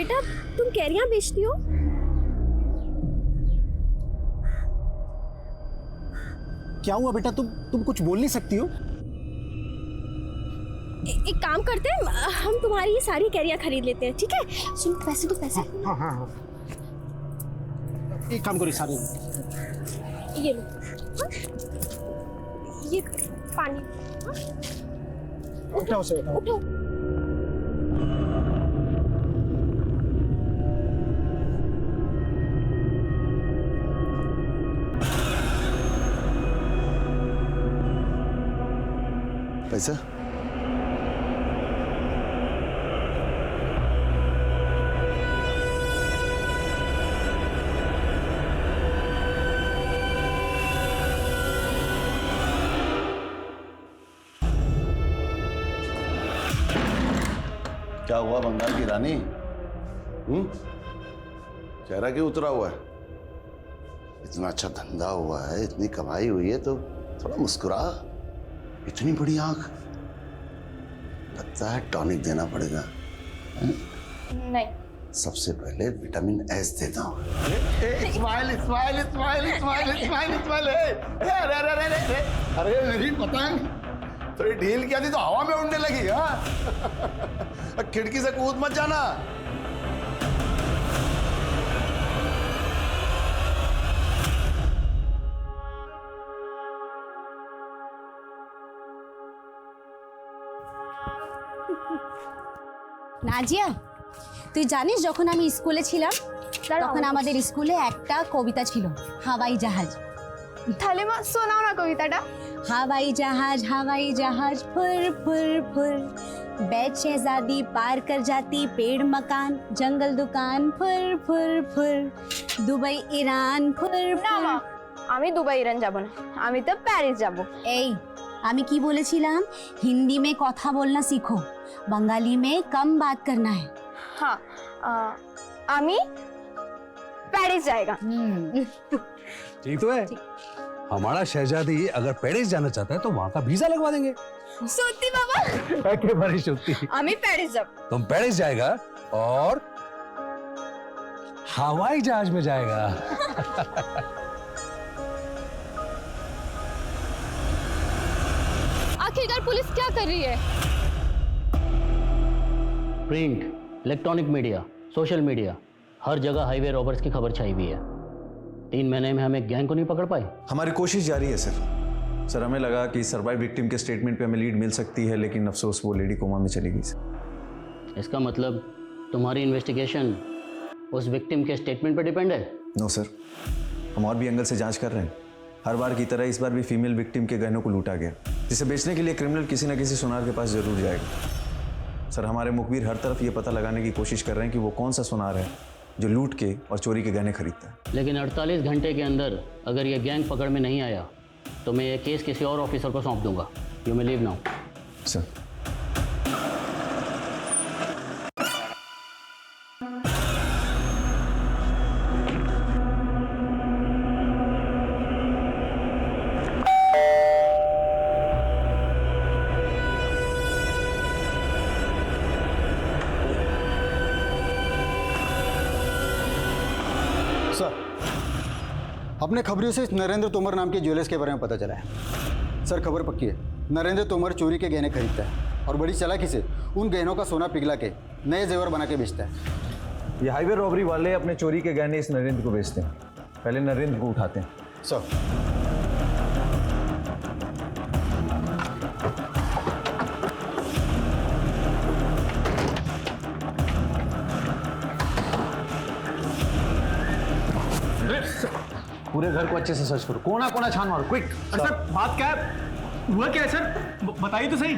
बेटा तुम कैरियां बेचती हो? क्या हुआ बेटा, तुम कुछ बोल नहीं सकती हो? एक काम करते हैं, हम तुम्हारी ये सारी कैरियां खरीद लेते हैं, ठीक है? सुन, पैसे दो, पैसे। हाँ हाँ हाँ, एक काम करो, सारे ये लो। हाँ? ये पानी। हाँ? उठाओ से, उठाओ। उठो। पैसा क्या हुआ बंगाल की रानी? चेहरा क्यों उतरा हुआ है? इतना अच्छा धंधा हुआ है, इतनी कमाई हुई है, तो थोड़ा मुस्कुरा। इतनी बड़ी आंख, लगता है टॉनिक देना पड़ेगा। नहीं, सबसे पहले विटामिन एस देता हूँ। Smile smile smile smile smile smile. अरे मेरी पतंग थोड़ी ढील किया थी तो हवा में उड़ने लगी। हाँ खिड़की से कूद मत जाना। নাজিয়া, তুই জানিস যখন আমি স্কুলে ছিলাম তখন আমাদের স্কুলে একটা কবিতা ছিল, হাওয়াই জাহাজ। তাহলে মা শোনাও না কবিতাটা। हवाई जहाज फुर फुर फुर, बैठ शहजादी पार कर जाती पेड़ मकान जंगल दुकान फुर फुर फुर, दुबई ईरान फुर না फुर। মা, আমি দুবাই ইরান যাব না, আমি তো প্যারিস যাব। এই আমি কি বলেছিলাম? হিন্দি में কথা बोलना सीखो, बंगाली में कम बात करना है। हाँ, আমি প্যারিস जाएगा। ठीक तो है। हमारा शहजादी अगर पेरिस जाना चाहता है तो वहाँ का वीजा लगवा देंगे। সত্যি বাবা? एकेबारे सত্যি। আমি প্যারিস যাব। तुम पेरिस जाएगा और हवाई जहाज में जाएगा। आखिरकार पुलिस क्या कर रही है? Print, electronic media, social media, हर जगह हाईवे रॉबर्स की खबर छाई हुई है। 3 महीने में हम एक गैंग को नहीं पकड़ पाए। हमारी कोशिश जारी है सर हमें लगा कि सर्वाइव विक्टिम के स्टेटमेंट पे हमें लीड मिल सकती है, लेकिन अफसोस वो लेडी कोमा में चली गई। इसका मतलब तुम्हारी इन्वेस्टिगेशन उस विक्टिम के स्टेटमेंट पर डिपेंड है? नो सर, हम और भी एंगल से जांच कर रहे हैं। हर बार की तरह इस बार भी फीमेल विक्टिम के गहनों को लूटा गया, जिसे बेचने के लिए क्रिमिनल किसी न किसी सुनार के पास जरूर जाएगा। सर हमारे मुखबिर हर तरफ ये पता लगाने की कोशिश कर रहे हैं कि वो कौन सा सुनार है जो लूट के और चोरी के गहने खरीदता है। लेकिन 48 घंटे के अंदर अगर ये गैंग पकड़ में नहीं आया तो मैं ये केस किसी और ऑफिसर को सौंप दूंगा। You may leave now. Sir अपने खबरों से नरेंद्र तोमर नाम के ज्वेलर्स के बारे में पता चला है। सर खबर पक्की है, नरेंद्र तोमर चोरी के गहने खरीदता है और बड़ी चालाकी से उन गहनों का सोना पिघला के नए जेवर बना के बेचता है। ये हाईवे रॉबरी वाले अपने चोरी के गहने इस नरेंद्र को बेचते हैं, पहले नरेंद्र को उठाते हैं। सर पूरे घर को अच्छे से सर्च करो, कोना कोना छान मारो, क्विक। सर बात क्या है? हुआ क्या है सर? बताइए तो सही।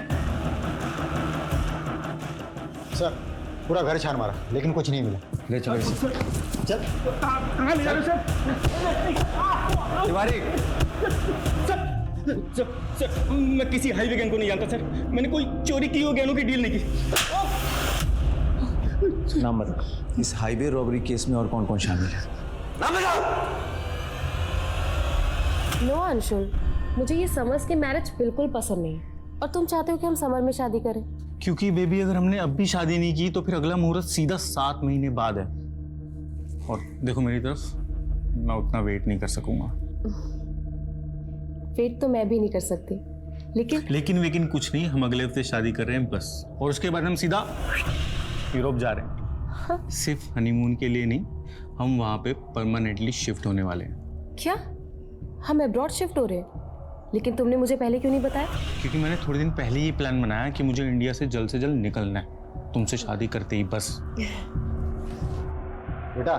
सर पूरा घर छान मारा लेकिन कुछ नहीं मिला। ले चलो इसे। चल कहाँ ले जा रहे हो सर? तिवारी, सर मैं किसी हाईवे गैंग को नहीं जानता सर, मैंने कोई चोरी की हुई गहनों की डील नहीं की। नाम बताओ, इस हाईवे रॉबरी केस में और कौन कौन शामिल है? नाम बताओ। नो अंशुल, मुझे ये समर्स के मैरिज बिल्कुल पसंद नहीं है और तुम चाहते हो कि हम समर में शादी करें। क्योंकि बेबी अगर हमने अब भी शादी नहीं की तो फिर अगला मुहूर्त सीधा 7 महीने बाद है। और देखो मेरी तरफ, मैं उतना वेट नहीं कर सकूंगा। वेट तो मैं भी नहीं कर सकती, लेकिन कुछ नहीं, हम अगले हफ्ते शादी कर रहे हैं बस, और उसके बाद हम सीधा यूरोप जा रहे हैं। सिर्फ हनीमून के लिए नहीं, हम वहाँ पे परमानेंटली शिफ्ट होने वाले हैं। क्या हम अब्रॉड शिफ्ट हो रहे हैं? लेकिन तुमने मुझे पहले क्यों नहीं बताया? क्योंकि मैंने थोड़े दिन पहले ही प्लान बनाया कि मुझे इंडिया से जल्द निकलना है, तुमसे शादी करते ही बस। बेटा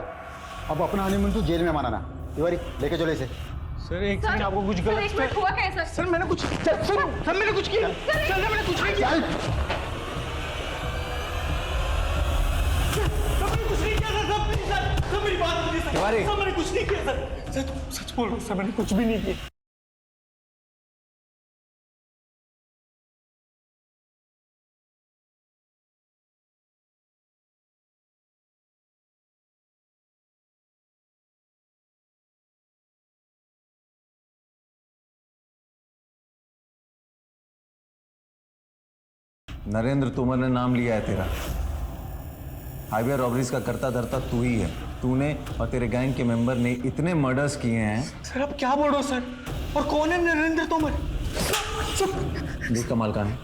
अब अपना हनीमून तू जेल में मनाना। तिवारी लेके चलो इसे। सर एक सेकंड, आपको कुछ गलत हुआ कैसा? सर मैंने कुछ सर मैंने कुछ किया, सर मैंने कुछ नहीं किया, सर मेरी बात सुनिए सर, सर मैंने कुछ नहीं किया सर, सच बोल रहा हूँ सर, मैंने कुछ भी नहीं किया। नरेंद्र तोमर ने नाम लिया है तेरा। हाईवे रॉबरीज का करता धरता तू ही है। तूने और तेरे गैंग के मेंबर ने इतने मर्डर्स किए हैं। सर आप क्या बोल रहे हो सर? और कौन है नरेंद्र तोमर? लूट का माल कहाँ है?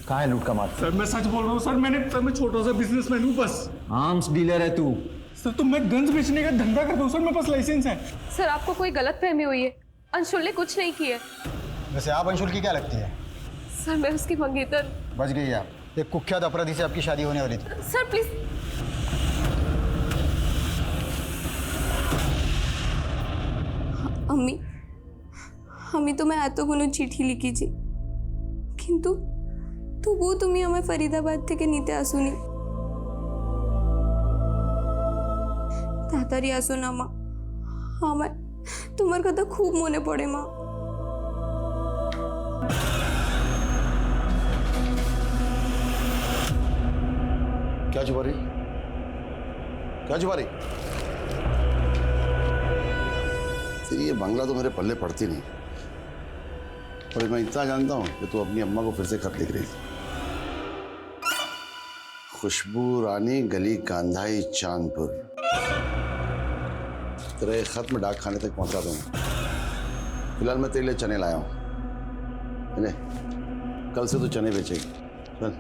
कहाँ है लूट का माल? सर मैं सच बोल रहा हूँ सर, मैं छोटा सा बिजनेसमैन हूँ बस। आर्म्स डीलर है तू? सर तो मैं गन्स बेचने का धंधा करता हूँ सर, मेरे पास लाइसेंस है। सर आपको कोई गलतफहमी हुई है, अंशुल ने कुछ नहीं किया। वैसे आप अंशुल की क्या लगती है? सर मैं उसकी मंगेतर। बच गई आप। एक कुख्यात अपराधी से आपकी शादी होने वाली थी। Sir please. আমি তোমায় এতগুলো চিঠি লিখেছি, কিন্তু তবুও তুমি আমায় ফরিদাবাদ থেকে নিতে আসোনি। তাড়াতাড়ি আসো না মা, আমার তোমার কথা খুব মনে পড়ে মা। क्या छुपा रही, क्या छुपा रही? तेरी ये बंगला तो मेरे पल्ले पड़ती नहीं, और मैं इतना जानता हूँ कि तू अपनी अम्मा को फिर से खत लिख रही थी। खुशबू रानी, गली कांधाई, चांदपुर। तेरे खत में डाक खाने तक पहुंचा दूंगा। फिलहाल मैं तेरे लिए चने लाया हूँ, कल से तू चने बेचेगी। चल।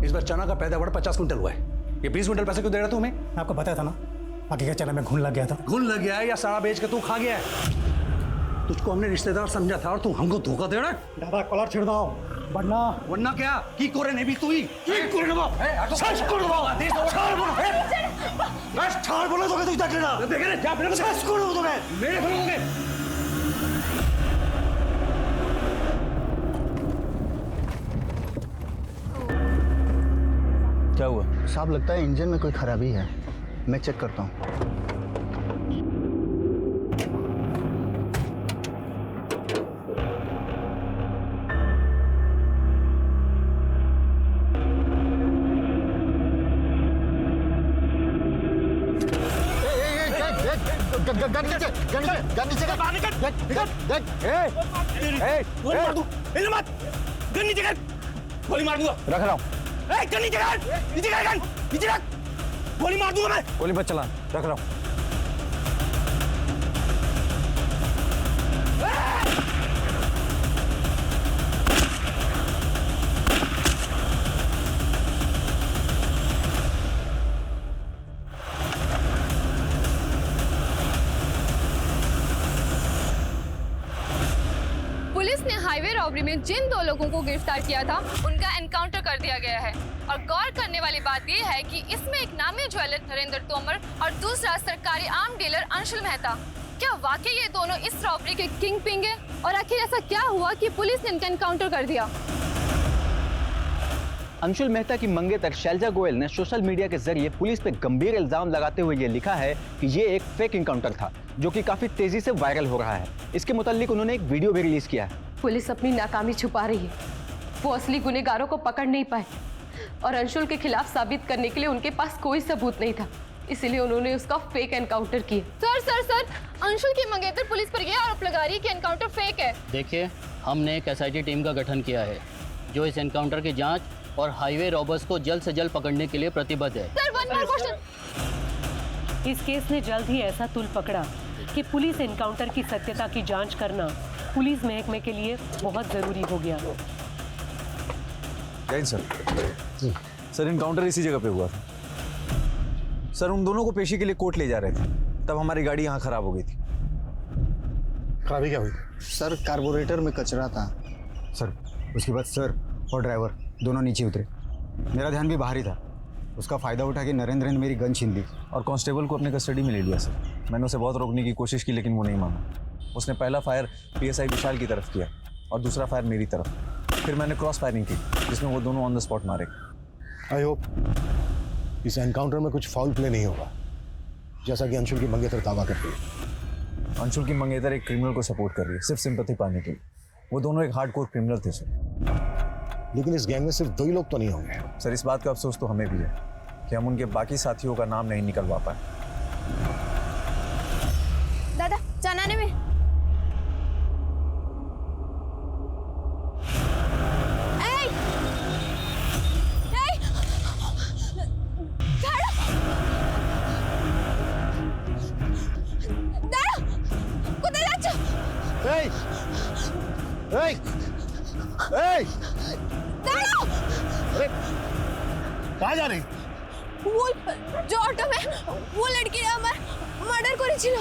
इस बार चना का पैदावार 50 क्विंटल हुआ है। ये 20 क्विंटल पैसे क्यों दे रहा तू हमें? मैं आपको बताया था ना, बाकी का चना में घुन लग गया था। घुन लग गया है या सारा बेच के तू खा गया है? तुझको हमने रिश्तेदार समझा था और तू हमको धोखा दे रहा है। दादा कॉलर छिड़ दो, वरना क्या की कोरे नहीं भी तू ही की कोरे ना सच कोरे दो आदेश दो छाड़ बोलो बस छाड़ बोलो तो तू देख लेना देख ले क्या मेरे सच कोरे दो मेरे बोलोगे। क्या हुआ साहब? लगता है इंजन में कोई खराबी है, मैं चेक करता हूँ। गोली मार दूंगा, रख रहा हूँ। गोली मार दूंगा मैं। गोली मत चला, रख रहा हूँ। पुलिस ने हाईवे रॉबरी में जिन 2 लोगों को गिरफ्तार किया था उनका एनकाउंटर कर दिया गया है। और गौर करने वाली बात यह है कि इसमें एक नामी ज्वेलर नरेंद्र तोमर और दूसरा सरकारी आर्म डीलर अंशुल मेहता। क्या वाकई ये दोनों इस रॉबरी के किंग पिंग है? और आखिर ऐसा क्या हुआ कि पुलिस ने इनका एनकाउंटर कर दिया? अंशुल मेहता की मंगेतर शैलजा गोयल ने सोशल मीडिया के जरिए पुलिस पे गंभीर इल्जाम लगाते हुए ये लिखा है कि ये एक फेक इनकाउंटर था, जो कि काफी तेजी से वायरल हो रहा है। इसके मुताल्लिक उन्होंने एक वीडियो भी रिलीज किया है। पुलिस अपनी नाकामी छुपा रही है, वो असली गुनहगारों को पकड़ नहीं पाए, और अंशुल के खिलाफ साबित करने के लिए उनके पास कोई सबूत नहीं था, इसीलिए उन्होंने उसका फेक एनकाउंटर किया। सर सर सर, अंशुल की मंगेतर पुलिस पर यह आरोप लगा रही है कि एनकाउंटर फेक है। देखिए, हमने एक SIT टीम का गठन किया है जो इस एनकाउंटर की जांच और हाईवे रॉबर्स को जल्द से जल्द पकड़ने के लिए प्रतिबद्ध है। Sir, one more question. इस केस ने जल्द ही ऐसा तुल पकड़ा कि पुलिस एनकाउंटर की सत्यता की जांच करना पुलिस महकमे के लिए बहुत जरूरी हो गया। सर एनकाउंटर इसी जगह पे हुआ था। सर उन दोनों को पेशी के लिए कोर्ट ले जा रहे थे, तब हमारी गाड़ी यहाँ खराब हो गई थी। खराबी क्या हुई? सर कार्बोरेटर में कचरा था। सर उसके बाद सर और ड्राइवर दोनों नीचे उतरे। मेरा ध्यान भी बाहर ही था। उसका फ़ायदा उठा के नरेंद्र ने मेरी गन छीन ली और कांस्टेबल को अपने कस्टडी में ले लिया। सर मैंने उसे बहुत रोकने की कोशिश की लेकिन वो नहीं माना। उसने पहला फायर PSI विशाल की तरफ किया और दूसरा फायर मेरी तरफ। फिर मैंने क्रॉस फायरिंग की जिसमें वो दोनों ऑन द स्पॉट मारे। आई होप इस एनकाउंटर में कुछ फाउल प्ले नहीं होगा, जैसा कि अंशुल की मंगेतर दावा करती है। अंशुल की मंगेतर एक क्रिमिनल को सपोर्ट कर रही है सिर्फ सिंपैथी पाने के लिए। वो दोनों एक हार्डकोर क्रिमिनल थे सर। लेकिन इस गैंग में सिर्फ 2 ही लोग तो नहीं होंगे। सर इस बात का अफसोस तो हमें भी है कि हम उनके बाकी साथियों का नाम नहीं निकलवा पाए। दादा चनाने में कहाँ जा रही? वो जो ऑटो में वो लड़की ने हमारे मर्डर करेছিল।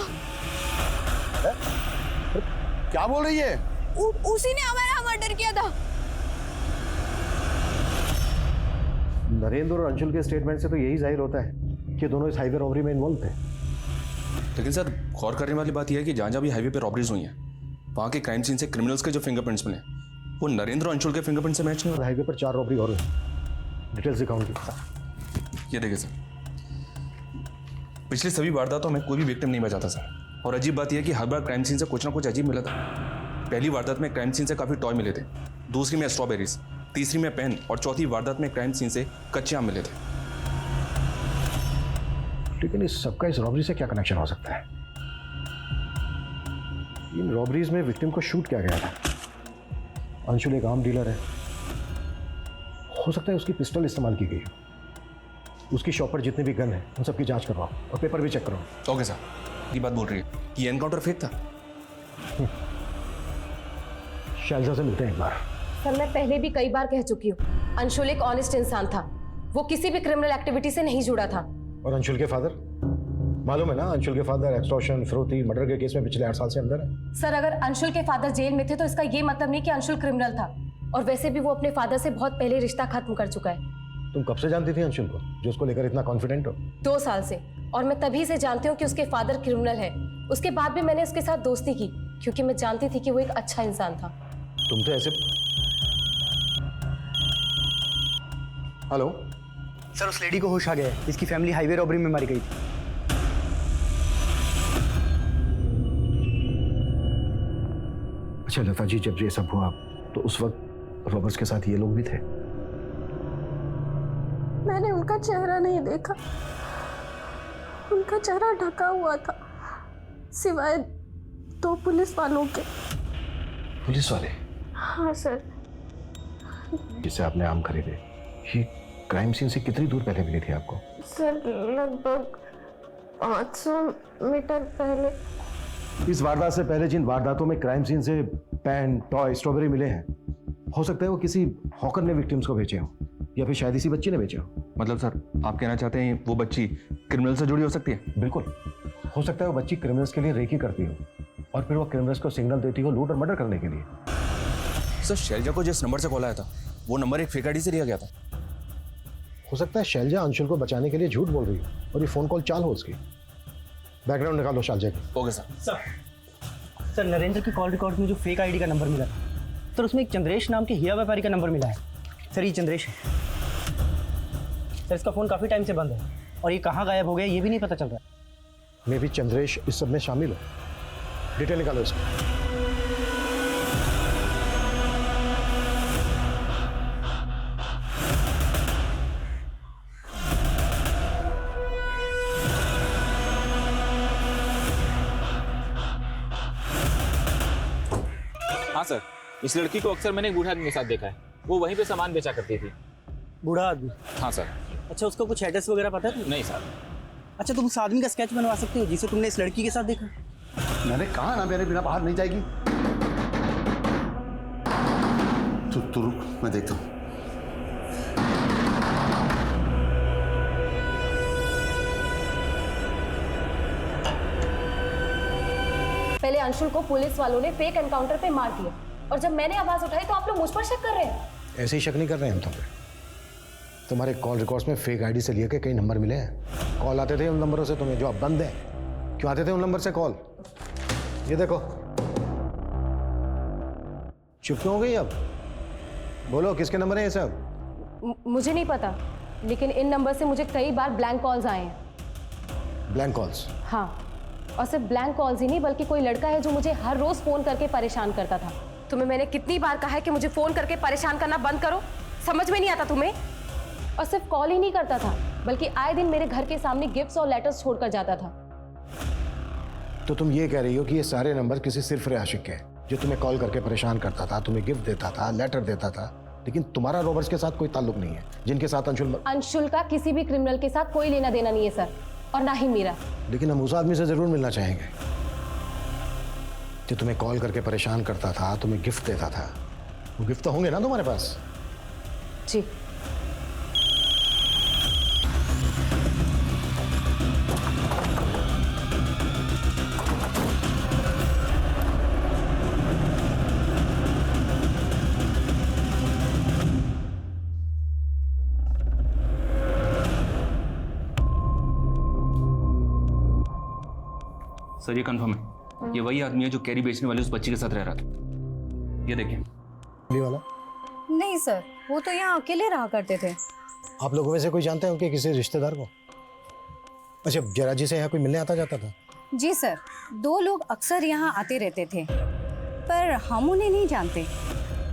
क्या बोल रही है? उसी ने हमारा मर्डर किया था। नरेंद्र और अंशुल के स्टेटमेंट से तो यही जाहिर होता है कि दोनों इस हाईवे रॉबरी में इन्वॉल्व थे। लेकिन सर गौर करने वाली बात यह है कि जहाँ जहाँ भी हाईवे पे रॉबरीज हुई हैं वहाँ के क्राइम सीन से क्रिमिनल्स के जो फिंगरप्रिंट्स मिले वो नरेंद्र और अंशुल के फिंगरप्रिंट से मैच नहीं हो रहा। हाईवे पर 4 रॉबरी और डिटेल्स अकाउंट की। ये देखिए सर, पिछली सभी वारदातों में कोई भी विक्टिम नहीं बचा था सर। और अजीब बात यह है कि हर बार क्राइम सीन से कुछ ना कुछ अजीब मिला था। पहली वारदात में क्राइम सीन से काफ़ी टॉय मिले थे, दूसरी में स्ट्रॉबेरीज, तीसरी में पेन और चौथी वारदात में क्राइम सीन से कच्चे आम मिले थे। लेकिन इस सबका इस रॉबरी से क्या कनेक्शन हो सकता है? इन रॉबरीज में विक्टिम को शूट किया गया था। अंशुल एक आम डीलर है, हो सकता है उसकी पिस्टल इस्तेमाल की गई हो। उसकी शॉप पर जितने भी गन है उन सबकी जांच करवाओ और पेपर भी चेक करवाओ। ओके सर, ये बात बोल रही है कि एनकाउंटर फेक था। शैलजा से मिलते हैं एक बार। सर मैं पहले भी कई बार कह चुकी हूँ, अंशुल एक ऑनेस्ट इंसान था, वो किसी भी क्रिमिनल एक्टिविटी से नहीं जुड़ा था। और अंशुल के फादर, मालूम है ना, अंशुल के फादर एक्सटॉर्शन, फिरौती, मर्डर के केस में पिछले 8 साल से अंदर है। सर अगर अंशुल के फादर जेल में थे तो इसका ये मतलब नहीं कि अंशुल क्रिमिनल था, और वैसे भी वो अपने फादर से बहुत पहले रिश्ता खत्म कर चुका है। तुम कब से जानती थी अंशुल को, जो उसको लेकर इतना कॉन्फिडेंट हो? 2 साल से, और मैं तभी से जानती हूँ कि उसके फादर क्रिमिनल है। उसके बाद भी मैंने उसके साथ दोस्ती की क्योंकि मैं जानती थी कि वो एक अच्छा इंसान था। तुम तो ऐसे। हेलो सर, उस लेडी को होश आ गया है, इसकी फैमिली हाईवे रॉबरी में मारी गई थी। अच्छा लता जी, जब ये सब हुआ तो उस वक्त रॉबर्स के साथ ये लोग भी थे? मैंने उनका चेहरा नहीं देखा, उनका चेहरा ढका हुआ था सिवाय 2 पुलिस वालों के। पुलिस वाले? हाँ सर। जिससे आपने आम खरीदे, ये क्राइम सीन से कितनी दूर पहले मिली थी आपको? सर लगभग 500 मीटर पहले। इस वारदात से पहले जिन वारदातों में क्राइम सीन से पेन, टॉय, स्ट्रॉबेरी मिले हैं, हो सकता है वो किसी हॉकर ने विक्टिम्स को बेचे हो या फिर शायद इसी बच्ची ने बेचे हो। मतलब सर आप कहना चाहते हैं वो बच्ची क्रिमिनल से जुड़ी हो सकती है? बिल्कुल हो सकता है वो बच्ची क्रिमिनल्स के लिए रेकी करती हो और फिर वो क्रिमिनल्स को सिग्नल देती हो लूट और मर्डर करने के लिए। सर शैलजा को जिस नंबर से कॉल आया था वो नंबर एक फेक आईडी से लिया गया था। हो सकता है शैलजा अंशुल को बचाने के लिए झूठ बोल रही हो और ये फोन कॉल चाल हो उसकी। बैकग्राउंड निकालो शैलजा की। Okay sir. सर नरेंद्र की कॉल रिकॉर्ड में जो फेक आईडी का नंबर मिला सर, उसमें एक चंद्रेश नाम के हीरा व्यापारी का नंबर मिला है। सर ये चंद्रेश है सर, इसका फ़ोन काफ़ी टाइम से बंद है और ये कहाँ गायब हो गया ये भी नहीं पता चल रहा। मे भी चंद्रेश इस सब में शामिल हो। डिटेल निकालो इसकी। सर, इस लड़की को अक्सर मैंने एक बूढ़े आदमी के साथ देखा है। वो वहीं पे सामान बेचा करती थी। बूढ़ा आदमी? हाँ सर। अच्छा, उसका कुछ एड्रेस वगैरह पता है? नहीं सर। अच्छा, तुम उस आदमी का स्केच बनवा सकते हो जिसे तुमने इस लड़की के साथ देखा? मैंने कहा ना मेरे बिना बाहर नहीं जाएगी। तू रुक, मैं देखता हूँ। पहले अंशुल को पुलिस वालों ने फेक एनकाउंटर पे मार दिया और जब मैंने आवाज उठाई तो आप लोग मुझ पर शक कर रहे हैं। ऐसे ही शक नहीं कर रहे हैं हम तुम पे। तुम्हारे कॉल रिकॉर्ड्स में फेक आईडी से लिए के कई नंबर मिले हैं। कॉल आते थे उन नंबरों से तुम्हें जो अब बंद है। क्यों आते थे उन नंबर से कॉल? ये देखो। चुप क्यों हो गई अब? बोलो किसके नंबर हैं ये सब? मुझे नहीं पता, लेकिन इन नंबर से मुझे कई बार ब्लैंक कॉल्स आए हैं। Blank calls? हाँ, और सिर्फ ब्लैंक कॉल्स ही नहीं बल्कि कोई लड़का है जो मुझे हर रोज फोन करके परेशान करता था। तुम्हें मैंने कितनी बार कहा है कि मुझे फोन करके परेशान करना बंद करो? समझ में नहीं आता तुम्हें? और सिर्फ कॉल ही नहीं करता था बल्कि आए दिन मेरे घर के सामने गिफ्ट्स और लेटर्स छोड़कर जाता था। तो तुम ये कह रही हो कि ये सारे नंबर किसी सिरफिरे आशिक के जो तुम्हें कॉल करके परेशान करता था, तुम्हें गिफ्ट देता था, लेटर देता था, लेकिन तुम्हारा रॉबर्ट्स के साथ कोई ताल्लुक नहीं है जिनके साथ अंशुल का किसी भी क्रिमिनल के साथ कोई लेना देना नहीं है सर, और ना ही मेरा। लेकिन हम उस आदमी से जरूर मिलना चाहेंगे जो तुम्हें कॉल करके परेशान करता था, तुम्हें गिफ्ट देता था। वो गिफ्ट तो होंगे ना तुम्हारे पास? जी। सर ये कंफर्म है, ये वही आदमी है जो कैरी बेचने वाले उस बच्ची के साथ रह रहा था। ये देखिए। ये वाला? नहीं सर, वो तो यहाँ अकेले रहा करते थे। आप लोगों में से कोई जानते हो कि किसी रिश्तेदार को? अच्छा, जरा जी से यहाँ कोई मिलने आता जाता था? जी सर, 2 लोग अक्सर यहाँ आते रहते थे, पर हम उन्हें नहीं जानते।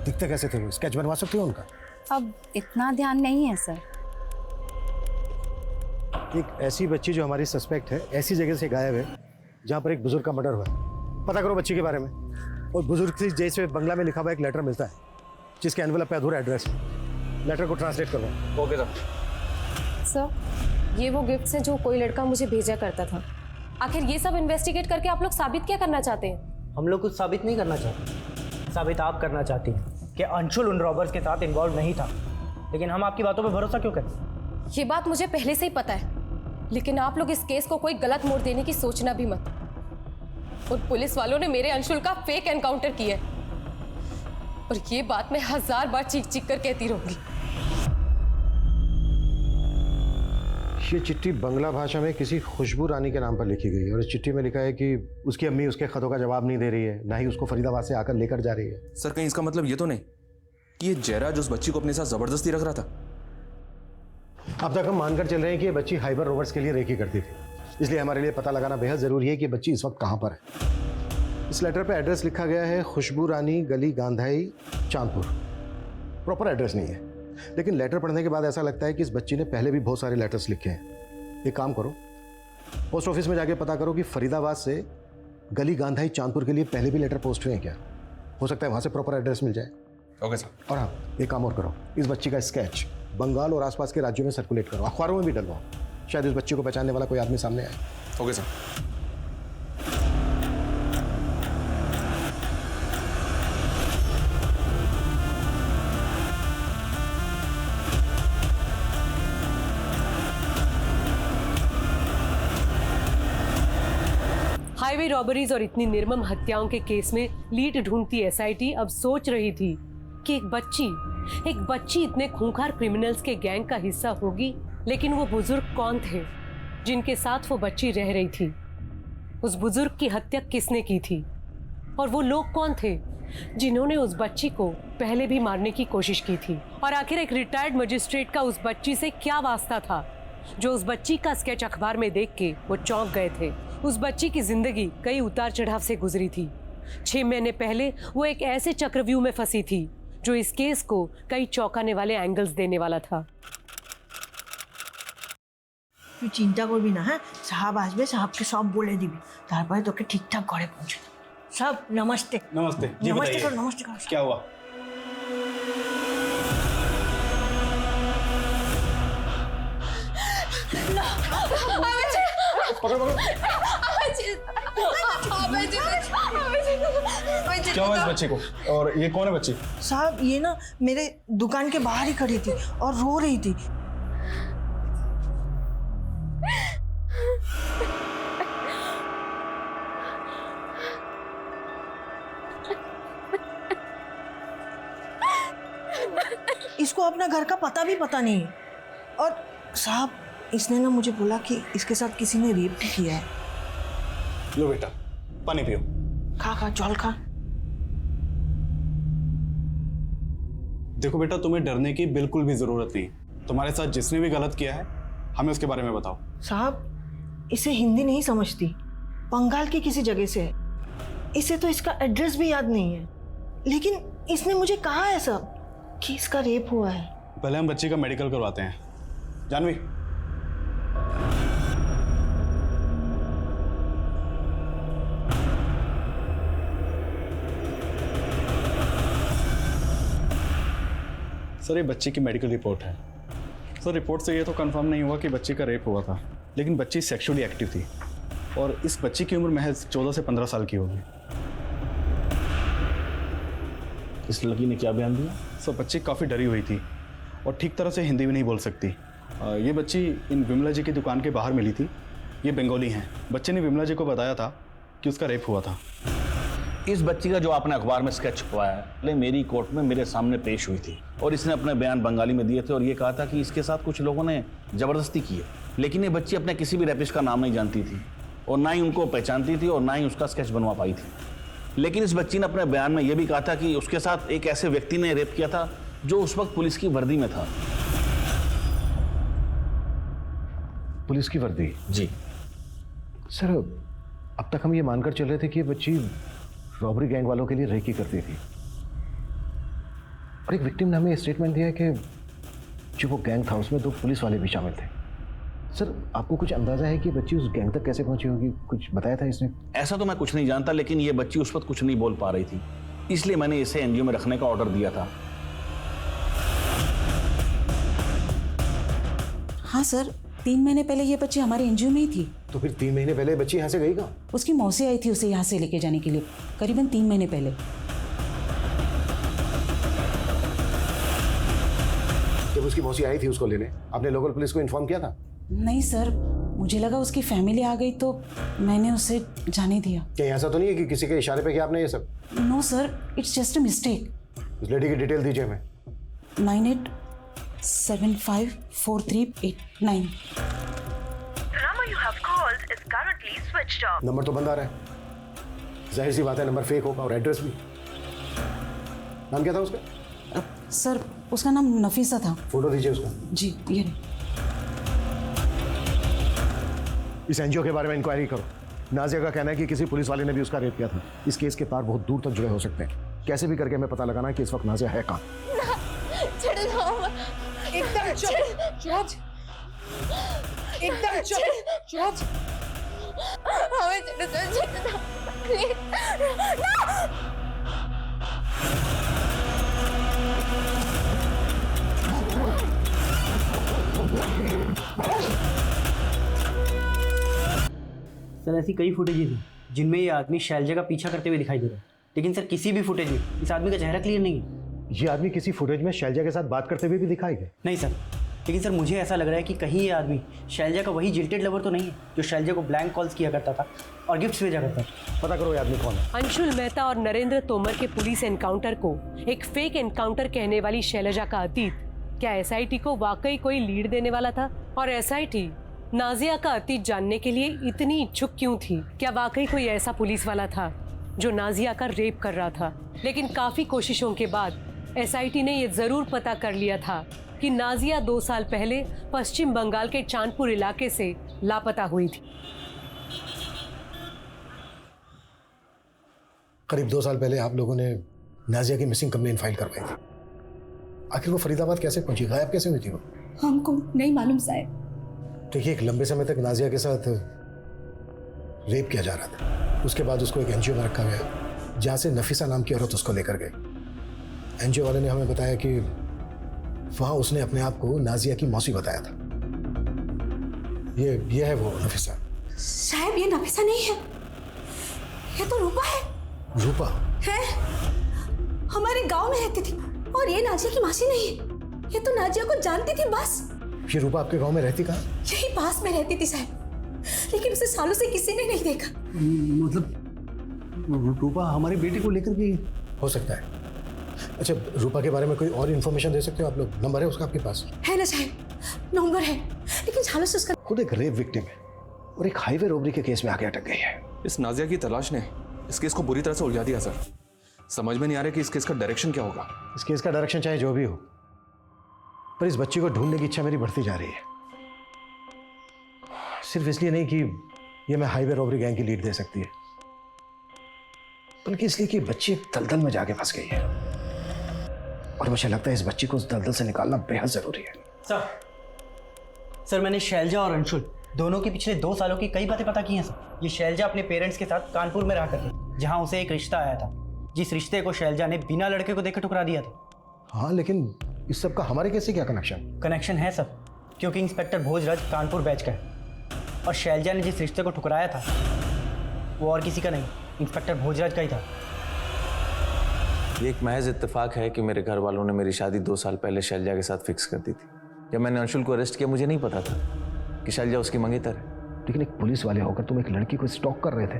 दिखते कैसे थे वो? स्केच बनवा सकते हो उनका? अब इतना ध्यान नहीं है सर। एक ऐसी बच्ची जो हमारी सस्पेक्ट है ऐसी जगह से गायब है जहाँ पर एक बुजुर्ग का मर्डर हुआ है। पता करो बच्ची के बारे में। और बुजुर्ग से जैसे बंगला में लिखा हुआ एक लेटर मिलता है जिसके एनवेलप पे अधूरा एड्रेस है। लेटर को ट्रांसलेट करो। ओके सर, ये वो गिफ्ट्स हैं जो कोई लड़का मुझे भेजा करता था। आखिर ये सब इन्वेस्टिगेट करके आप लोग साबित क्या करना चाहते हैं? हम लोग कुछ साबित नहीं करना चाहते। साबित आप करना चाहती हैं कि अंशुल उन रॉबर्स के साथ इन्वॉल्व नहीं था। लेकिन हम आपकी बातों पर भरोसा क्यों करें? ये बात मुझे पहले से ही पता है, लेकिन आप लोग इस केस को कोई गलत मोड़ देने की सोचना भी मत। और पुलिस वालों ने मेरे अंशुल का फेक एनकाउंटर किया है, और ये बात मैं 1000 बार चीख चीख कर कहती रहूंगी। ये चिट्ठी बंगला भाषा में किसी खुशबू रानी के नाम पर लिखी गई है और इस चिट्ठी में लिखा है कि उसकी अम्मी उसके खतों का जवाब नहीं दे रही है, ना ही उसको फरीदाबाद से आकर लेकर जा रही है। सर कहीं इसका मतलब ये तो नहीं कि ये जयराज उस बच्ची को अपने साथ जबरदस्ती रख रहा था? अब तक हम मानकर चल रहे हैं कि ये बच्ची हाइपर रोवर्स के लिए रेकी करती थी, इसलिए हमारे लिए पता लगाना बेहद ज़रूरी है कि बच्ची इस वक्त कहाँ पर है। इस लेटर पे एड्रेस लिखा गया है खुशबू रानी गली गांधाई चांदपुर। प्रॉपर एड्रेस नहीं है, लेकिन लेटर पढ़ने के बाद ऐसा लगता है कि इस बच्ची ने पहले भी बहुत सारे लेटर्स लिखे हैं। एक काम करो, पोस्ट ऑफिस में जाके पता करो कि फरीदाबाद से गली गांधाई चांदपुर के लिए पहले भी लेटर पोस्ट हुए हैं क्या। हो सकता है वहाँ से प्रॉपर एड्रेस मिल जाए। Okay sir. और हाँ, एक काम और करो, इस बच्ची का स्केच बंगाल और आसपास के राज्यों में सर्कुलेट करो, अखबारों में भी डलवाओ, शायद इस बच्ची को पहचानने वाला कोई आदमी सामने आए। Okay sir. हाईवे रॉबरीज और इतनी निर्मम हत्याओं के केस में लीड ढूंढती एसआईटी अब सोच रही थी कि एक बच्ची इतने खूंखार क्रिमिनल्स के गैंग का हिस्सा होगी, लेकिन वो बुजुर्ग कौन थे जिनके साथ वो बच्ची रह रही थी? उस बुजुर्ग की हत्या किसने की थी? और वो लोग कौन थे जिन्होंने उस बच्ची को पहले भी मारने की कोशिश की थी? और आखिर एक रिटायर्ड मजिस्ट्रेट का उस बच्ची से क्या वास्ता था जो उस बच्ची का स्केच अखबार में देख के वो चौंक गए थे? उस बच्ची की जिंदगी कई उतार चढ़ाव से गुजरी थी। 6 महीने पहले वो एक ऐसे चक्रव्यूह में फंसी थी जो इस केस को कई चौंकाने वाले एंगल्स देने वाला था। তুই চিন্তা করবি না, হ্যাঁ? সাহাব আসবে, সাহাবকে সব বলে দিবি, তারপরে তোকে ঠিকঠাক ঘরে পৌঁছে দেবে। साहब नमस्ते। नमस्ते जी, नमस्ते बताइए। करो, नमस्ते करो। क्या हुआ? क्या हुआ इस बच्चे को? और ये कौन है बच्ची? साहब ये ना मेरे दुकान के बाहर ही खड़ी थी और रो रही थी। इसको अपना घर का पता भी पता नहीं है। और साहब इसने ना मुझे बोला कि इसके साथ किसी ने रेप भी किया है। लो बेटा, पानी पियो। खा चल खा। देखो बेटा, तुम्हें डरने की बिल्कुल भी जरूरत नहीं। तुम्हारे साथ जिसने भी गलत किया है हमें उसके बारे में बताओ। साहब इसे हिंदी नहीं समझती, बंगाल की किसी जगह से है। इसे तो इसका एड्रेस भी याद नहीं है, लेकिन इसने मुझे कहा है सब कि इसका रेप हुआ है। पहले हम बच्ची का मेडिकल करवाते हैं। जानवी, सर ये बच्ची की मेडिकल रिपोर्ट है। सर रिपोर्ट से ये तो कंफर्म नहीं हुआ कि बच्ची का रेप हुआ था, लेकिन बच्ची सेक्सुअली एक्टिव थी और इस बच्ची की उम्र महज 14 से 15 साल की होगी। इस लड़की ने क्या बयान दिया? सर बच्ची काफ़ी डरी हुई थी और ठीक तरह से हिंदी भी नहीं बोल सकती। ये बच्ची इन विमला जी की दुकान के बाहर मिली थी। ये बंगाली हैं। बच्चे ने विमला जी को बताया था कि उसका रेप हुआ था। इस बच्ची का जो आपने अखबार में स्केच छपवाया है, पहले मेरी कोर्ट में मेरे सामने पेश हुई थी और इसने अपने बयान बंगाली में दिए थे और ये कहा था कि इसके साथ कुछ लोगों ने ज़बरदस्ती की है। लेकिन ये बच्ची अपने किसी भी रेपिस्ट का नाम नहीं जानती थी और ना ही उनको पहचानती थी और ना ही उसका स्केच बनवा पाई थी। लेकिन इस बच्ची ने अपने बयान में यह भी कहा था कि उसके साथ एक ऐसे व्यक्ति ने रेप किया था जो उस वक्त पुलिस की वर्दी में था। पुलिस की वर्दी? जी सर, अब तक हम ये मानकर चल रहे थे कि ये बच्ची रॉबरी गैंग वालों के लिए रेकी करती थी और एक विक्टिम ने हमें स्टेटमेंट दिया कि जो वो गैंग था उसमें 2 पुलिस वाले भी शामिल थे। सर आपको कुछ अंदाजा है कि बच्ची उस गैंग तक कैसे पहुंची होगी? कुछ बताया था इसने? ऐसा तो मैं कुछ नहीं जानता, लेकिन ये बच्ची उस वक्त कुछ नहीं बोल पा रही थी, इसलिए मैंने इसे एनजीओ में रखने का ऑर्डर दिया था। हाँ सर, 3 महीने पहले ये बच्ची हमारे एनजीओ में ही थी। तो फिर 3 महीने पहले बच्ची यहाँ से गई कहाँ? उसकी मौसी आई थी उसे यहाँ से लेके जाने के लिए, करीबन 3 महीने पहले। जब उसकी मौसी आई थी उसको लेने, आपने लोकल पुलिस को इन्फॉर्म किया था? नहीं सर, मुझे लगा उसकी फैमिली आ गई तो मैंने उसे जाने दिया। क्या ऐसा तो नहीं है कि किसी के इशारे पे किया आपने ये सब? No sir, it's just a mistake. उस लेडी की डिटेल दीजिए हमें। 98754389। नंबर तो बंद आ रहा है, जाहिर सी बात है नंबर फेक होगा और एड्रेस भी। नाम क्या था उसका? सर उसका नाम नफीसा था। फोटो दीजिए उसका। जी ये नहीं। इस एनजीओ के बारे में इंक्वायरी करो। नाजिया का कहना है कि किसी पुलिस वाले ने भी उसका रेप किया था। इस केस के तार बहुत दूर तक जुड़े हो सकते हैं। कैसे भी करके हमें पता लगाना है कि इस वक्त नाजिया है कहाँ। एकदम चुप। एकदम चुप। सर ऐसी कई फुटेजेस हैं जिनमें ये आदमी शैलजा का पीछा करते हुए दिखाई दे रहा है, लेकिन सर किसी भी फुटेज में इस आदमी का चेहरा क्लियर नहीं है। ये आदमी किसी फुटेज में शैलजा के साथ बात करते हुए भी दिखाई गए? नहीं सर, लेकिन सर मुझे ऐसा लग रहा है कि कहीं ये आदमी शैलजा का वही जिल्टेड लवर तो नहीं है जो शैलजा को ब्लैंक कॉल्स किया करता था और गिफ्ट्स भेजा करता था। पता करो ये आदमी कौन है। अंशुल मेहता और नरेंद्र तोमर के पुलिस एनकाउंटर को एक फेक एनकाउंटर कहने वाली शैलजा का अतीत क्या एसआईटी को वाकई कोई लीड देने वाला था? और एसआईटी नाजिया का अतीत जानने के लिए इतनी इच्छुक क्यों थी? क्या वाकई कोई ऐसा पुलिस वाला था जो नाजिया का रेप कर रहा था? लेकिन काफी कोशिशों के बाद एसआईटी ने यह जरूर पता कर लिया था कि नाजिया 2 साल पहले पश्चिम बंगाल के चांदपुर इलाके से लापता हुई थी। करीब 2 साल पहले आप लोगों ने नाजिया की मिसिंग कंप्लेंट फाइल करवाई थी। आखिर वो फरीदाबाद कैसे पहुंची, गायब कैसे हुई थी वो? हमको नहीं मालूम साहब। देखिए, एक लंबे समय तक नाजिया के साथ रेप किया जा रहा था, उसके बाद उसको एक एनजीओ में रखा गया। जहाँ से नफीसा नाम की औरत उसको लेकर गई। एनजीओ वाले ने हमें बताया कि वहाँ उसने अपने आप को नाजिया की मौसी बताया था। ये है वो नफीसा। साहब ये नफीसा नहीं है, ये तो रूपा है। रूपा है, हमारे गांव में रहती थी और ये नाजिया की मासी नहीं है। ये तो नाजिया को जानती थी बस। ये रूपा आपके गांव में रहती कहाँ? यही पास में रहती थी साहब, लेकिन उसे सालों से किसी ने नहीं देखा। मतलब रूपा हमारी बेटी को लेकर भी हो सकता है। अच्छा, रूपा के बारे में कोई और इन्फॉर्मेशन दे सकते हो आप लोग? नंबर है उसका आपके पास? है ना साहब, नंबर है, लेकिन सालों से उसका खुद एक रेप विक्टिम है और एक हाईवे रॉबरी के केस में आके अटक गई है। इस नाजिया की तलाश ने इस केस को बुरी तरह से उलझा दिया सर। समझ में नहीं आ रहा कि इस केस का डायरेक्शन क्या होगा। इस केस का डायरेक्शन चाहे जो भी हो, पर इस बच्ची को ढूंढने की इच्छा मेरी बढ़ती जा रही है। सिर्फ इसलिए नहीं कि ये मैं हाईवे रॉबरी गैंग की लीड दे सकती है, बल्कि इसलिए कि बच्ची दलदल में जाके फंस गई है और मुझे लगता है इस बच्ची को उस दलदल से निकालना बेहद जरूरी है। सर मैंने शैलजा और अंशुल दोनों के पिछले 2 सालों की कई बातें पता की हैं सर। ये शैलजा अपने पेरेंट्स के साथ कानपुर में रहा करती, जहां उसे एक रिश्ता आया था, जिस रिश्ते को शैलजा ने बिना लड़के को देखे ठुकरा दिया था। हाँ, लेकिन इस सब का हमारे केस से क्या कनेक्शन? कनेक्शन है सर, क्योंकि इंस्पेक्टर भोजराज कानपुर बैच का है और शैलजा ने जिस रिश्ते को ठुकराया था वो और किसी का नहीं, इंस्पेक्टर भोजराज का ही था। ये एक महज इत्तेफाक है कि मेरे घर वालों ने मेरी शादी 2 साल पहले शैलजा के साथ फिक्स कर दी थी। जब मैंने अंशुल को अरेस्ट किया मुझे नहीं पता था कि शैलजा उसकी मंगेतर है। लेकिन एक पुलिस वाले होकर तुम एक लड़की को स्टॉक कर रहे थे,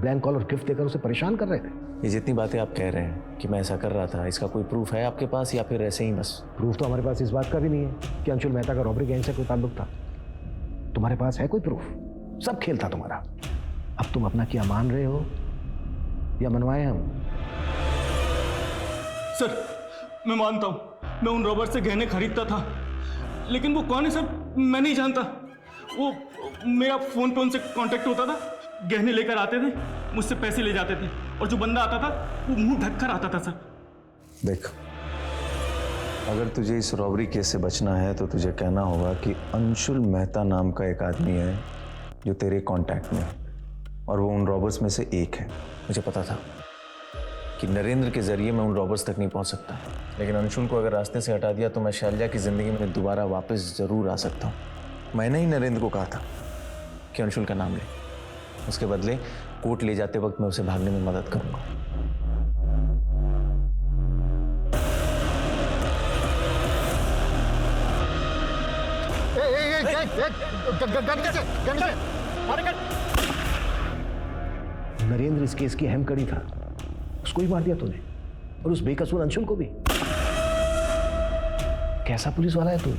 ब्लैंक कॉल और गिफ्ट देकर उसे परेशान कर रहे थे। ये जितनी बातें आप कह रहे हैं कि मैं ऐसा कर रहा था, इसका कोई प्रूफ है आपके पास या फिर ऐसे ही बस? प्रूफ तो हमारे पास इस बात का भी नहीं है कि अंशुल मेहता का रॉबरी गैंग से कोई ताल्लुक था। तुम्हारे पास है कोई प्रूफ? सब खेल था तुम्हारा। अब तुम अपना क्या मान रहे हो या मनवाए हम? सर मैं मानता हूँ मैं उन रॉबर्ट से गहने खरीदता था, लेकिन वो कौन है सर मैं नहीं जानता। वो मेरा फोन पे उनसे कांटेक्ट होता था, गहने लेकर आते थे, मुझसे पैसे ले जाते थे और जो बंदा आता था वो मुंह ढक कर आता था सर। देख, अगर तुझे इस रॉबरी केस से बचना है तो तुझे कहना होगा कि अंशुल मेहता नाम का एक आदमी है जो तेरे कांटेक्ट में है और वो उन रॉबर्स में से एक है। मुझे पता था कि नरेंद्र के जरिए मैं उन रॉबर्स तक नहीं पहुंच सकता, लेकिन अंशुल को अगर रास्ते से हटा दिया तो मैं शैलजा की जिंदगी में दोबारा वापस जरूर आ सकता हूं। मैंने ही नरेंद्र को कहा था कि अंशुल का नाम ले, उसके बदले कोर्ट ले जाते वक्त मैं उसे भागने में मदद करूंगा। नरेंद्र इस केस की अहम कड़ी था, उसको ही मार दिया तूने और उस बेकसूर अंशुल को भी। कैसा पुलिस वाला है तू?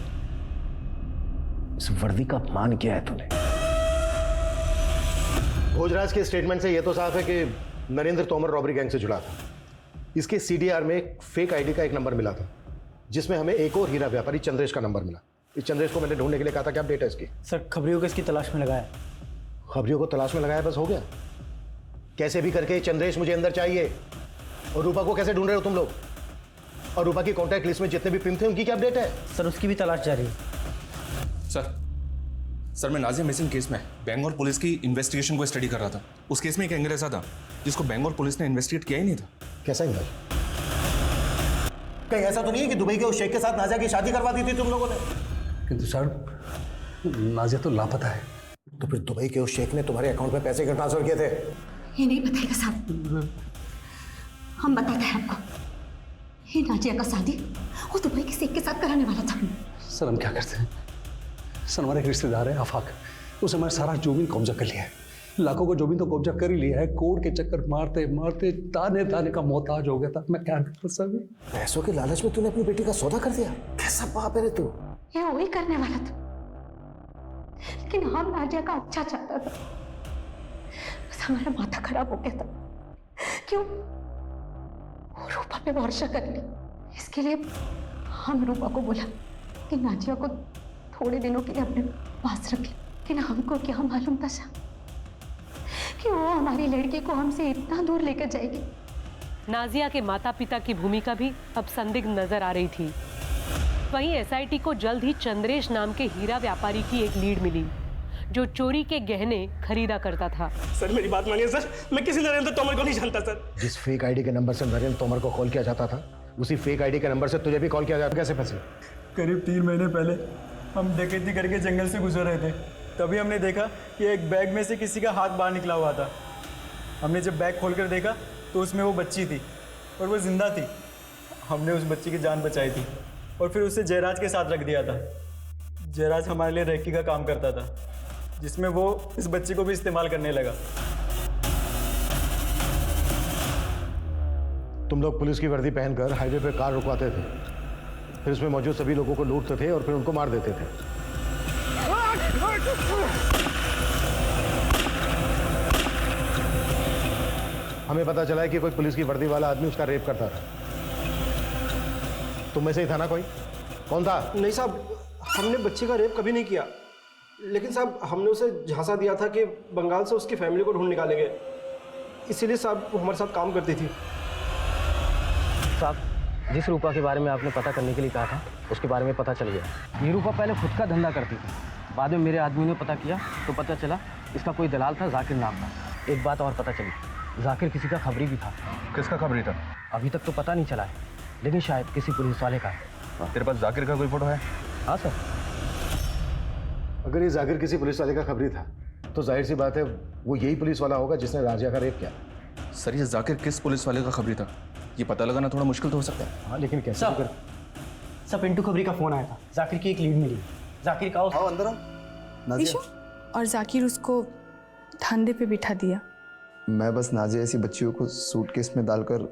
इस वर्दी का अपमान किया है तूने। भोजराज के स्टेटमेंट से यह तो साफ है कि नरेंद्र तोमर रॉबरी गैंग से जुड़ा था। इसके सीडीआर में एक फेक आईडी का एक नंबर मिला था, जिसमें हमें एक और हीरा व्यापारी चंद्रेश का नंबर मिला। इस चंद्रेश को मैंने ढूंढने के लिए कहा था। क्या अपडेट है इसकी? सर खबरियों को इसकी तलाश में लगाया। खबरियों को तलाश में लगाया, बस हो गया? कैसे भी करके चंद्रेश मुझे अंदर चाहिए। और रूपा को कैसे ढूंढ रहे हो तुम लोग? और रूपा की कॉन्टैक्ट लिस्ट में जितने भी पिन थे उनकी क्या अपडेट है? सर उसकी भी तलाश जारी है। सर मैं नाजिया मिसिंग केस में बेंगलोर पुलिस की इन्वेस्टिगेशन को स्टडी कर रहा था। उस केस में एक एंगल ऐसा था जिसको बेंगलोर पुलिस ने इन्वेस्टिगेट किया ही नहीं था। कैसा एंगल? कहीं ऐसा तो नहीं है कि दुबई के उस शेख के साथ नाजिया की शादी करवा दी थी तुम लोगों ने? किंतु सर नाजिया तो लापता है। तो फिर दुबई के उस शेख ने तुम्हारे अकाउंट में पैसे क्यों ट्रांसफर किए थे? ये नहीं बताएगा साहब, हम बताते हैं आपको। ये नाजिया का शादी वो दुबई के शेख के साथ कराने वाला था। सर हम क्या करते हैं? सर हमारे एक रिश्तेदार है आफाक, उसने हमारा सारा जमीन कब्जा कर लिया है। लाखों को जमीन तो कब्जा कर ही लिया है। कोर्ट के चक्कर मारते मारते ताने ताने का मोहताज हो गया था। मैं क्या करता सर? पैसों के लालच में तूने अपनी बेटी का सौदा कर दिया? कैसा बाप है रे तू? ये वही करने वाला था, लेकिन हम नाजिया का अच्छा चाहता था। बस हमारा माथा खराब हो गया था। क्यों? वो रूपा पे भरोसा कर ली। इसके लिए हम रूपा को बोला कि नाजिया को थोड़े दिनों के लिए अपने पास रखे। लेकिन हमको क्या मालूम था साहब कि वो हमारी लड़की को हमसे इतना दूर लेकर जाएगी। नाजिया के माता पिता की भूमिका भी अब संदिग्ध नजर आ रही थी। वहीं एसआईटी को जल्द ही चंद्रेश नाम के हीरा व्यापारी की एक लीड मिली, जो चोरी के गहने खरीदा करता था। सर मेरी बात मानिए सर, मैं किसी नरेंद्र तोमर को नहीं जानता सर। जिस फेक आईडी के नंबर से नरेंद्र तोमर को कॉल किया जाता था, उसी फेक आईडी के नंबर से तुझे भी कॉल किया जाता, कैसे फंसे? करीब 3 महीने पहले हम डकैती करके जंगल से गुजर रहे थे, तभी हमने देखा कि एक बैग में से किसी का हाथ बाहर निकला हुआ था। हमने जब बैग खोलकर देखा तो उसमें वो बच्ची थी और वो जिंदा थी। हमने उस बच्ची की जान बचाई थी और फिर उसे जयराज के साथ रख दिया था। जयराज हमारे लिए रेकी का काम करता था, जिसमें वो इस बच्ची को भी इस्तेमाल करने लगा। तुम लोग पुलिस की वर्दी पहनकर हाईवे पे कार रुकवाते थे, फिर उसमें मौजूद सभी लोगों को लूटते थे और फिर उनको मार देते थे। हमें पता चला है कि कोई पुलिस की वर्दी वाला आदमी उसका रेप करता था। तुम में से ही था ना कोई? कौन था? नहीं साहब, हमने बच्ची का रेप कभी नहीं किया, लेकिन साहब हमने उसे झांसा दिया था कि बंगाल से उसकी फैमिली को ढूंढ निकालेंगे, इसीलिए साहब वो हमारे साथ काम करती थी। साहब, जिस रूपा के बारे में आपने पता करने के लिए कहा था, उसके बारे में पता चल गया। ये रूपा पहले खुद का धंधा करती थी, बाद में मेरे आदमी ने पता किया तो पता चला इसका कोई दलाल था, जाकिर नाम का। एक बात और पता चली, जाकिर किसी का खबरी भी था। किसका खबरी था? अभी तक तो पता नहीं चला है, लेकिन शायद किसी पुलिस वाले का है। तेरे पास जाकिर का कोई फोटो है? हाँ सर। अगर ये जाकिर किसी पुलिस वाले का खबरी था तो जाहिर सी बात है वो यही पुलिस वाला होगा जिसने राजिया का रेप किया। सर ये जाकिर किस पुलिस वाले का खबरी था, ये पता लगाना थोड़ा मुश्किल तो हो सकता है। हाँ लेकिन कैसे? सब पिंटू खबरी का फोन आया था, जाकिर की एक लीड मिली। जाकिर का आओ अंदर आओ। और जाकिर उसको धंधे पे बिठा दिया। मैं बस नाजिया ऐसी बच्चियों को सूटकेस में डालकर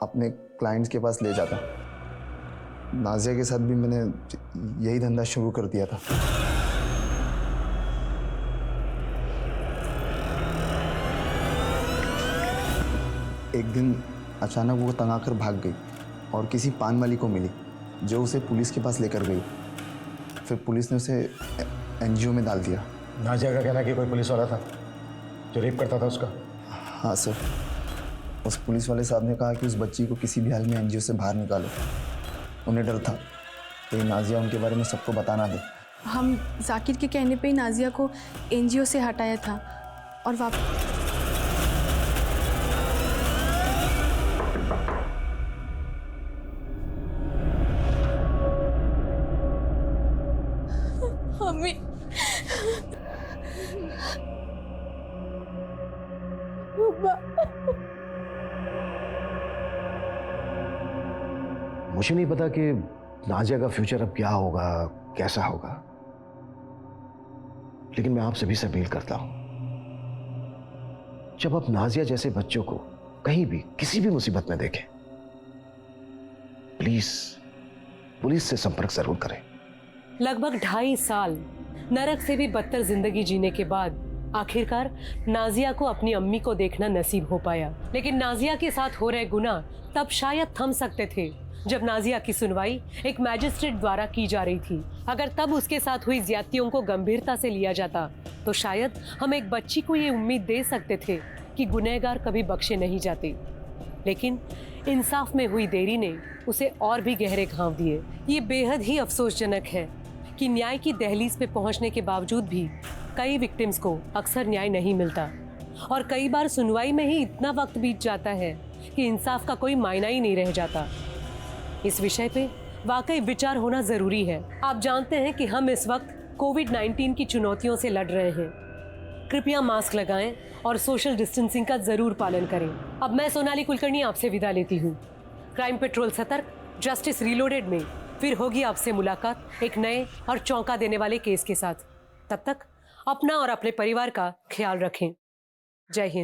अपने क्लाइंट्स के पास ले जाता। नाजिया के साथ भी मैंने यही धंधा शुरू कर दिया था। एक दिन अचानक वो तंग आकर भाग गई और किसी पान वाली को मिली जो उसे पुलिस के पास लेकर गई। फिर पुलिस ने उसे एनजीओ में डाल दिया। नाजिया का कहना है कि कोई पुलिस वाला था जो रेप करता था उसका। हाँ सर, उस पुलिस वाले साहब ने कहा कि उस बच्ची को किसी भी हाल में एनजीओ से बाहर निकालो। उन्हें डर था कि नाजिया उनके बारे में सबको बताना दे। हम जाकिर के कहने पे ही नाजिया को एनजीओ से हटाया था और वापस मुझे नहीं पता कि नाजिया का फ्यूचर अब क्या होगा, कैसा होगा, लेकिन मैं आप सभी से अपील करता हूं, जब आप नाजिया जैसे बच्चों को कहीं भी किसी भी मुसीबत में देखें, प्लीज पुलिस से संपर्क जरूर करें। लगभग 2.5 साल नरक से भी बदतर जिंदगी जीने के बाद आखिरकार नाजिया को अपनी अम्मी को देखना नसीब हो पाया। लेकिन नाजिया के साथ हो रहे गुनाह तब शायद थम सकते थे जब नाजिया की सुनवाई एक मैजिस्ट्रेट द्वारा की जा रही थी। अगर तब उसके साथ हुई ज्यादतियों को गंभीरता से लिया जाता तो शायद हम एक बच्ची को ये उम्मीद दे सकते थे कि गुनहगार कभी बख्शे नहीं जाते। लेकिन इंसाफ में हुई देरी ने उसे और भी गहरे घाव दिए। ये बेहद ही अफसोसजनक है कि न्याय की दहलीज पे पहुंचने के बावजूद भी कई विक्टिम्स को अक्सर न्याय नहीं मिलता और कई बार सुनवाई में ही इतना वक्त बीत जाता है कि इंसाफ का कोई मायना ही नहीं रह जाता। इस विषय पे वाकई विचार होना जरूरी है। आप जानते हैं कि हम इस वक्त कोविड-19 की चुनौतियों से लड़ रहे हैं। कृपया मास्क लगाएं और सोशल डिस्टेंसिंग का जरूर पालन करें। अब मैं सोनाली कुलकर्णी आपसे विदा लेती हूँ। क्राइम पेट्रोल सतर्क, जस्टिस रीलोडेड में फिर होगी आपसे मुलाकात एक नए और चौंका देने वाले केस के साथ। तब तक अपना और अपने परिवार का ख्याल रखें। जय हिंद।